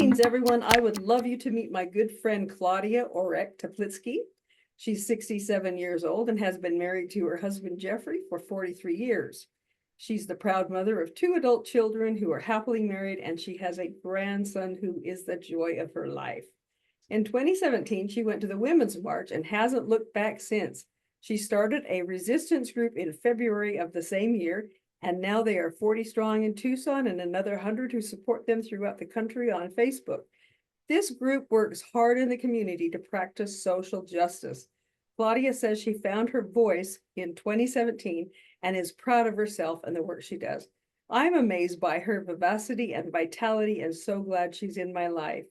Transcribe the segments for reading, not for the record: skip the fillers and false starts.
Greetings, everyone. I would love you to meet my good friend, Claudia Oreck-Teplitsky. She's 67 years old and has been married to her husband, Jeffrey, for 43 years. She's the proud mother of 2 adult children who are happily married, and she has a grandson who is the joy of her life. In 2017, she went to the Women's March and hasn't looked back since. She started a resistance group in February of the same year, and now they are 40 strong in Tucson and another 100 who support them throughout the country on Facebook. This group works hard in the community to practice social justice. Claudia says she found her voice in 2017 and is proud of herself and the work she does. I'm amazed by her vivacity and vitality and so glad she's in my life.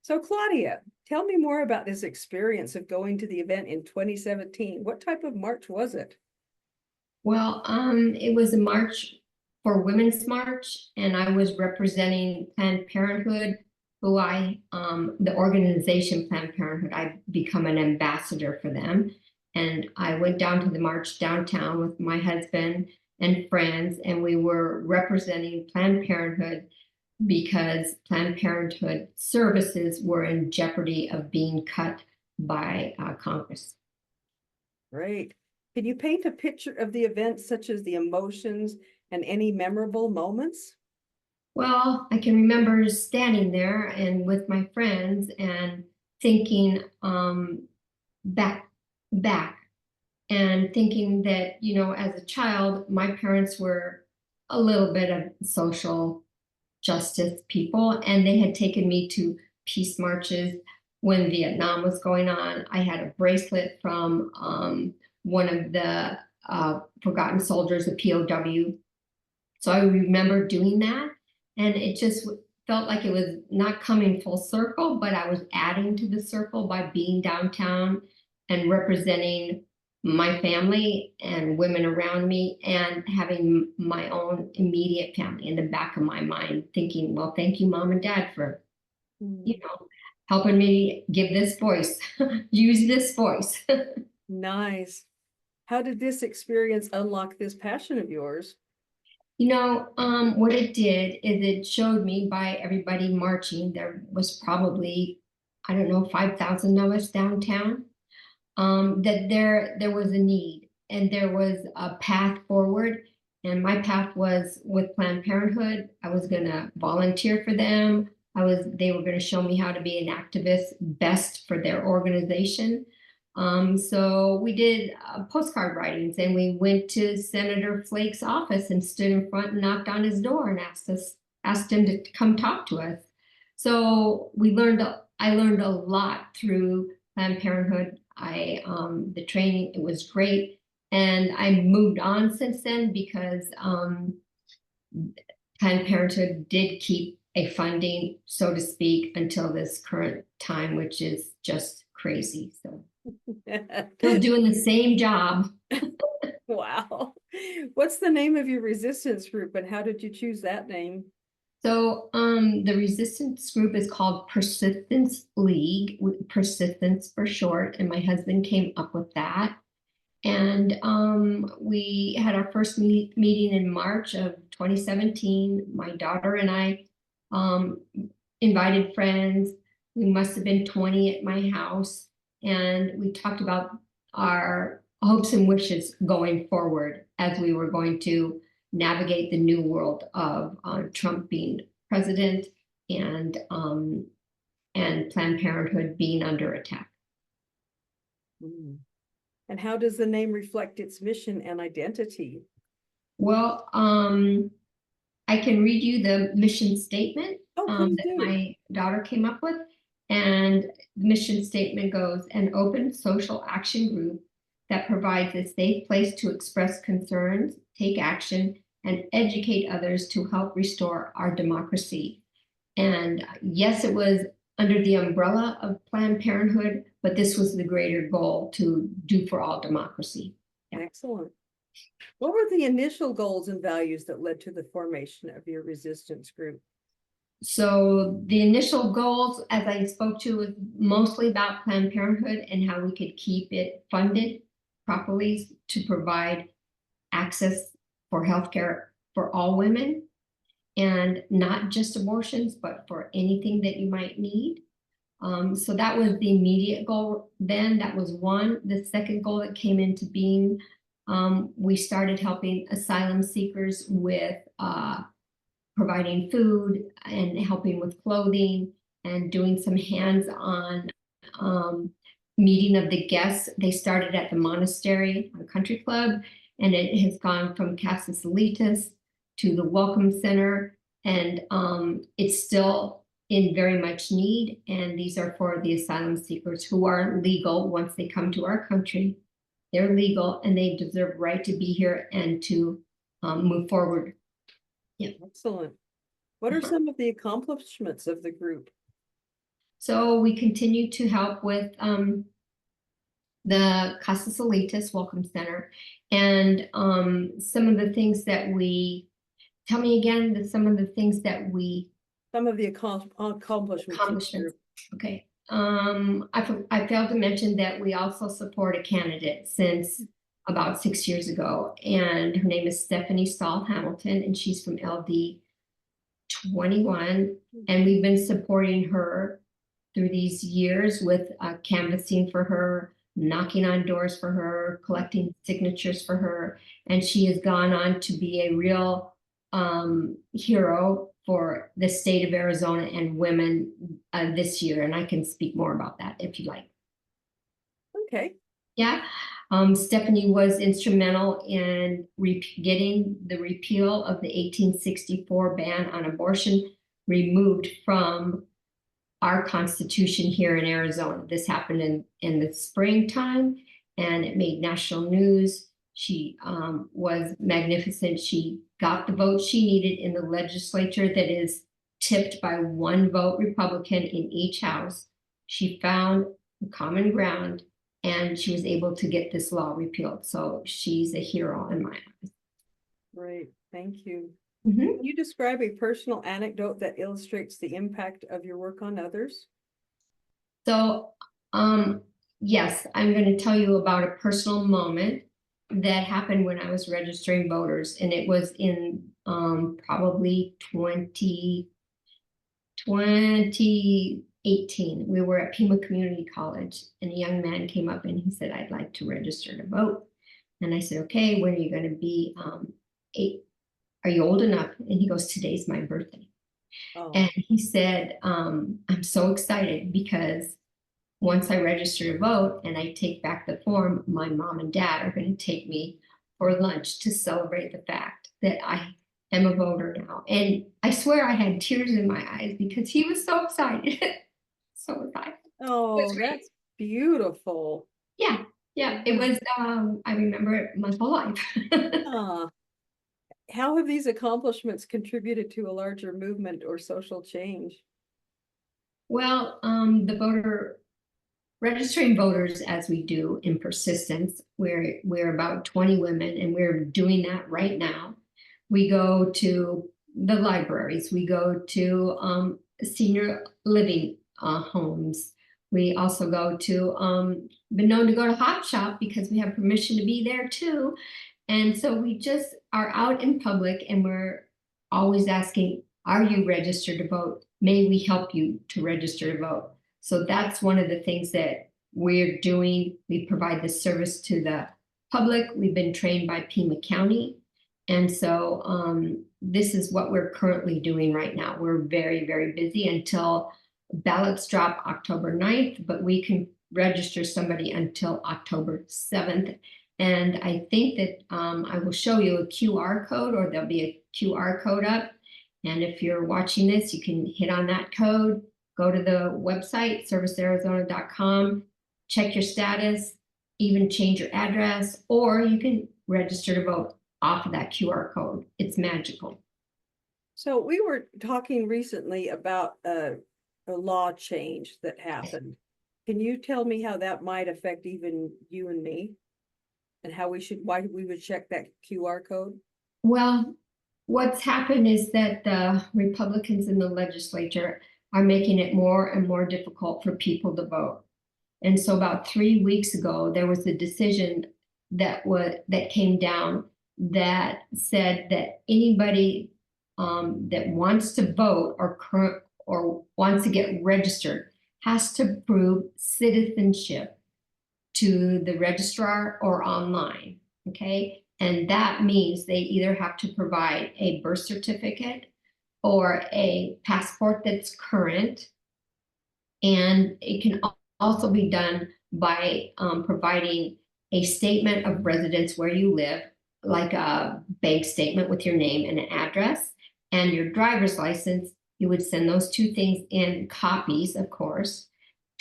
So Claudia, tell me more about this experience of going to the event in 2017. What type of march was it? Well, it was a march for Women's March, and I was representing Planned Parenthood, the organization Planned Parenthood, I've become an ambassador for them. And I went down to the march downtown with my husband and friends, and we were representing Planned Parenthood because Planned Parenthood services were in jeopardy of being cut by Congress. Great. Can you paint a picture of the event, such as the emotions and any memorable moments? Well, I can remember standing there and with my friends and thinking back and thinking that, you know, as a child, my parents were a little bit of social justice people, and they had taken me to peace marches when Vietnam was going on. I had a bracelet from one of the forgotten soldiers, a POW. So I remember doing that, and it just felt like it was not coming full circle, but I was adding to the circle by being downtown and representing my family and women around me, and having my own immediate family in the back of my mind, thinking, well, thank you, Mom and Dad, for, you know, helping me give this voice, use this voice. Nice. How did this experience unlock this passion of yours? You know, what it did is it showed me by everybody marching, there was probably, I don't know, 5,000 of us downtown, that there was a need and there was a path forward. And my path was with Planned Parenthood. I was gonna volunteer for them. They were gonna show me how to be an activist best for their organization. So we did postcard writings, and we went to Senator Flake's office and stood in front and knocked on his door and asked him to come talk to us. So I learned a lot through Planned Parenthood. The training, it was great. And I moved on since then because Planned Parenthood did keep a funding, so to speak, until this current time, which is just crazy. So still doing the same job. Wow. What's the name of your resistance group, and how did you choose that name? So the resistance group is called Persistence League, Persistence for short, and my husband came up with that. And we had our first meeting in March of 2017. My daughter and I invited friends. We must have been 20 at my house, and we talked about our hopes and wishes going forward as we were going to navigate the new world of Trump being president and Planned Parenthood being under attack. And how does the name reflect its mission and identity? Well, I can read you the mission statement that my daughter came up with. And the mission statement goes, an open social action group that provides a safe place to express concerns, take action, and educate others to help restore our democracy. And yes, it was under the umbrella of Planned Parenthood, but this was the greater goal to do for all democracy. Yeah. Excellent. What were the initial goals and values that led to the formation of your resistance group? So the initial goals, as I spoke to, was mostly about Planned Parenthood and how we could keep it funded properly to provide access for healthcare for all women. and not just abortions, but for anything that you might need. So that was the immediate goal then. That was one. The second goal that came into being, we started helping asylum seekers with providing food and helping with clothing and doing some hands-on meeting of the guests. They started at the monastery or country club, and it has gone from Casa Salitas to the Welcome Center, and it's still in very much need. And these are for the asylum seekers who are legal once they come to our country. They're legal and they deserve right to be here and to move forward. Yeah. Excellent. What are some of the accomplishments of the group? So we continue to help with the Casa Salitas Welcome Center, and some of the things that we, tell me again, some of the things that we Some of the accomplishments. Okay. I failed to mention that we also support a candidate since about 6 years ago, and her name is Stephanie Stahl Hamilton, and she's from LD 21, and we've been supporting her through these years with canvassing for her, knocking on doors for her, collecting signatures for her, and she has gone on to be a real hero for the state of Arizona and women this year, and I can speak more about that if you like. Okay. Yeah. Stephanie was instrumental in getting the repeal of the 1864 ban on abortion removed from our Constitution here in Arizona. This happened in the springtime, and it made national news. She was magnificent. She got the vote she needed in the legislature that is tipped by one vote Republican in each house. She found the common ground, and she was able to get this law repealed. So she's a hero in my eyes. Great, thank you. Mm-hmm. Can you describe a personal anecdote that illustrates the impact of your work on others? So, yes, I'm going to tell you about a personal moment that happened when I was registering voters, and it was in probably 2018. We were at Pima Community College, and a young man came up and he said, "I'd like to register to vote." And I said, "Okay, when are you going to be 8? Are you old enough?" And he goes, "Today's my birthday." Oh. And he said, "I'm so excited because once I register to vote and I take back the form, my mom and dad are going to take me for lunch to celebrate the fact that I am a voter now." And I swear I had tears in my eyes because he was so excited. So was I. Oh, that's beautiful. Yeah, it was, I remember it my whole life. How have these accomplishments contributed to a larger movement or social change? Well, registering voters as we do in persistence, we're about 20 women, and we're doing that right now. We go to the libraries, we go to senior living homes. We also go to, been known to go to Hot Shop because we have permission to be there too. And so we just are out in public, and we're always asking, "Are you registered to vote? May we help you to register to vote?" So that's one of the things that we're doing. We provide this service to the public. We've been trained by Pima County. And so this is what we're currently doing right now. We're very, very busy until ballots drop October 9th, but we can register somebody until October 7th. And I think that I will show you a QR code, or there'll be a QR code up. And if you're watching this, you can hit on that code, go to the website, servicearizona.com, check your status, even change your address, or you can register to vote off of that QR code. It's magical. So we were talking recently about a law change that happened. Can you tell me how that might affect even you and me? And why we would check that QR code? Well, what's happened is that the Republicans in the legislature are making it more and more difficult for people to vote. And so about 3 weeks ago, there was a decision that came down that said that anybody that wants to vote or wants to get registered has to prove citizenship to the registrar or online, okay? And that means they either have to provide a birth certificate or a passport that's current. And it can also be done by providing a statement of residence where you live, like a bank statement with your name and an address, and your driver's license. You would send those two things in copies, of course,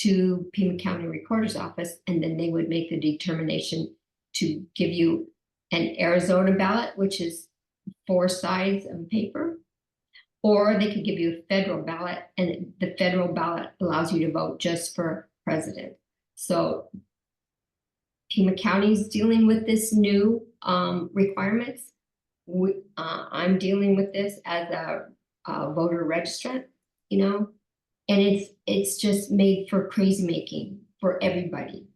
to Pima County Recorder's Office, and then they would make the determination to give you an Arizona ballot, which is 4 sides of paper, or they could give you a federal ballot, and the federal ballot allows you to vote just for president. So Pima County is dealing with this new requirements. I'm dealing with this as a voter registrant, you know, and it's just made for crazy making for everybody.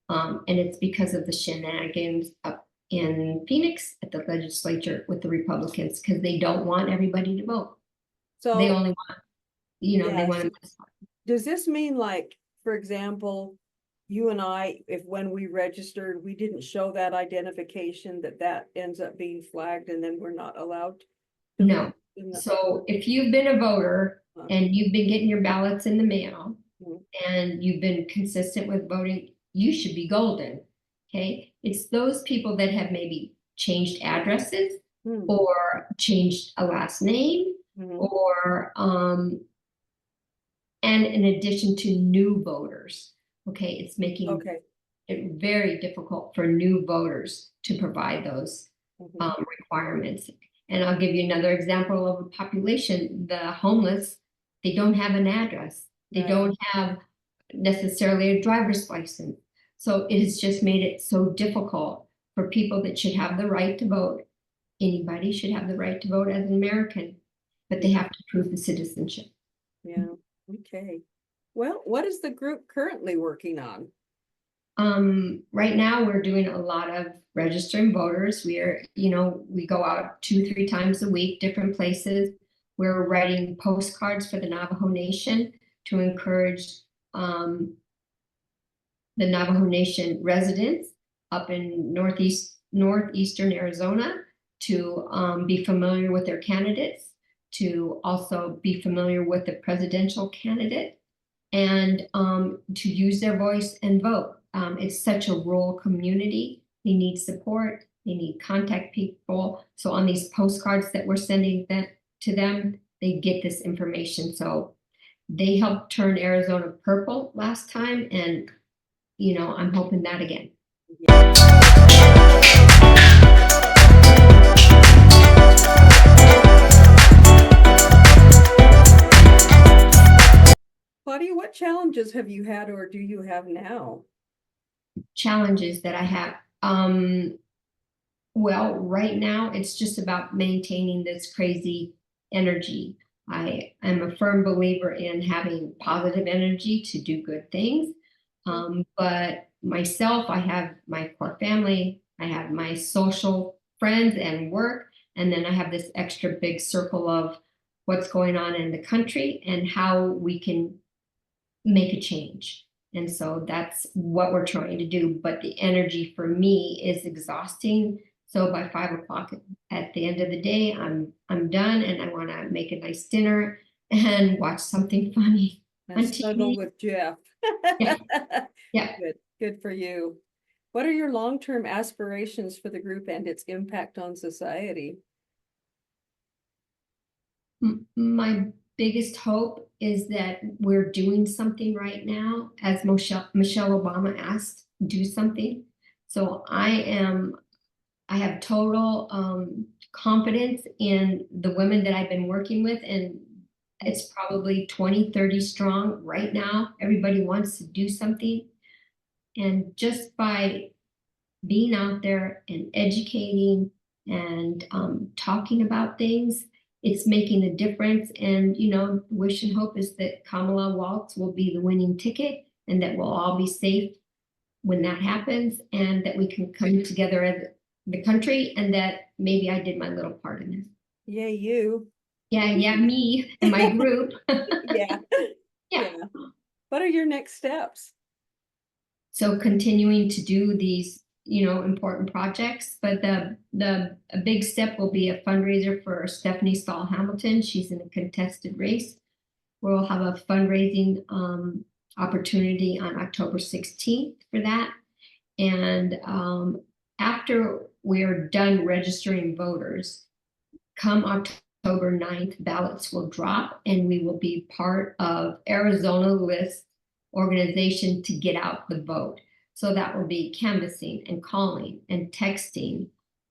And it's because of the shenanigans up in Phoenix at the legislature with the Republicans, because they don't want everybody to vote. They So, only want, you know, they yes. want to. Does this mean, like, for example, you and I, if when we registered, we didn't show that identification, that ends up being flagged and then we're not allowed to No. vote in the- So if you've been a voter and you've been getting your ballots in the mail Mhm. and you've been consistent with voting, you should be golden. Okay. It's those people that have maybe changed addresses Hmm. or changed a last name Mhm. or and in addition to new voters. Okay, it's making Okay. it very difficult for new voters to provide those Mhm. requirements. And I'll give you another example of a population, the homeless, they don't have an address. They Right. don't have necessarily a driver's license. So it has just made it so difficult for people that should have the right to vote. Anybody should have the right to vote as an American, but they have to prove the citizenship. Yeah, okay. Well, what is the group currently working on? Right now we're doing a lot of registering voters. We are, you know, we go out 2, 3 times a week, different places. We're writing postcards for the Navajo Nation to encourage the Navajo Nation residents up in northeastern Arizona to be familiar with their candidates, to also be familiar with the presidential candidate, and to use their voice and vote. It's such a rural community. They need support. They need contact people. So on these postcards that we're sending to them, they get this information. So they helped turn Arizona purple last time, and you know, I'm hoping that again. Claudia, what challenges have you had or do you have now? Challenges that I have. Well, right now it's just about maintaining this crazy energy. I am a firm believer in having positive energy to do good things. But myself, I have my core family, I have my social friends and work, and then I have this extra big circle of what's going on in the country and how we can make a change. And so that's what we're trying to do. But the energy for me is exhausting. So by 5 o'clock at the end of the day, I'm done and I want to make a nice dinner and watch something funny on And snuggle TV. with Jeff. Yeah. Yeah. Good for you. What are your long-term aspirations for the group and its impact on society? My biggest hope is that we're doing something right now, as Michelle Obama asked, do something. So I have total confidence in the women that I've been working with, and it's probably 20, 30 strong right now. Everybody wants to do something. And just by being out there and educating and talking about things, it's making a difference. And, you know, wish and hope is that Kamala Waltz will be the winning ticket and that we'll all be safe when that happens, and that we can come together as the country, and that maybe I did my little part in this. Yay, you. Yeah, me and my group. Yeah, Yeah. yeah. What are your next steps? So continuing to do these, important projects, but a big step will be a fundraiser for Stephanie Stahl Hamilton. She's in a contested race. We'll have a fundraising opportunity on October 16th for that. And after we're done registering voters, come October 9th, ballots will drop and we will be part of Arizona List organization to get out the vote. So that will be canvassing and calling and texting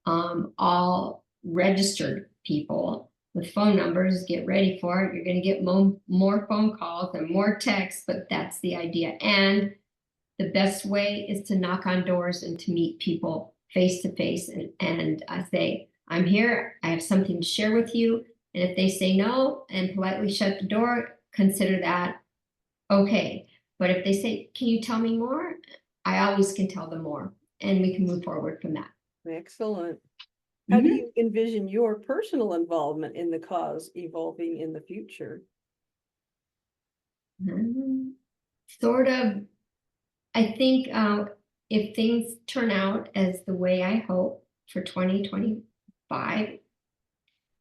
all registered people with phone numbers. Get ready for it. You're going to get more phone calls and more texts, but that's the idea. And the best way is to knock on doors and to meet people face to face and I say, I'm here, I have something to share with you. And if they say no and politely shut the door, consider that okay. But if they say, can you tell me more? I always can tell them more and we can move forward from that. Excellent. How do you envision your personal involvement in the cause evolving in the future? Sort of, I think if things turn out as the way I hope for 2025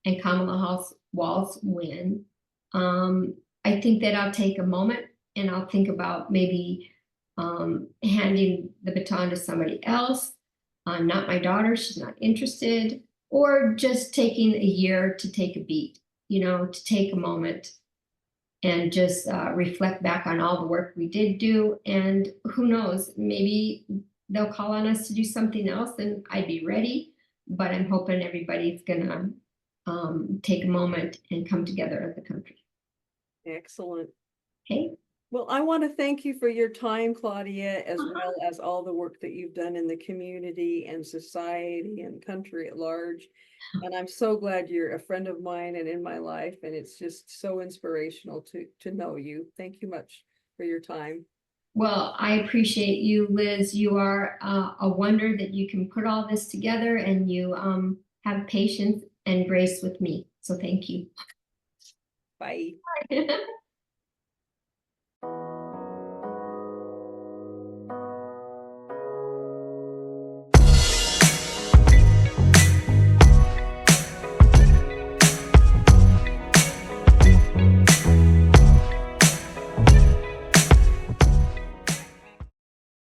and Kamala Walz win, I think that I'll take a moment and I'll think about maybe handing the baton to somebody else, not my daughter, she's not interested, or just taking a year to take a beat, to take a moment and just reflect back on all the work we did do. And who knows, maybe they'll call on us to do something else and I'd be ready. But I'm hoping everybody's gonna take a moment and come together as a country. Excellent. Okay. Well, I want to thank you for your time, Claudia, as well as all the work that you've done in the community and society and country at large. And I'm so glad you're a friend of mine and in my life. And it's just so inspirational to know you. Thank you much for your time. Well, I appreciate you, Liz. You are a wonder that you can put all this together and you have patience and grace with me. So thank you. Bye.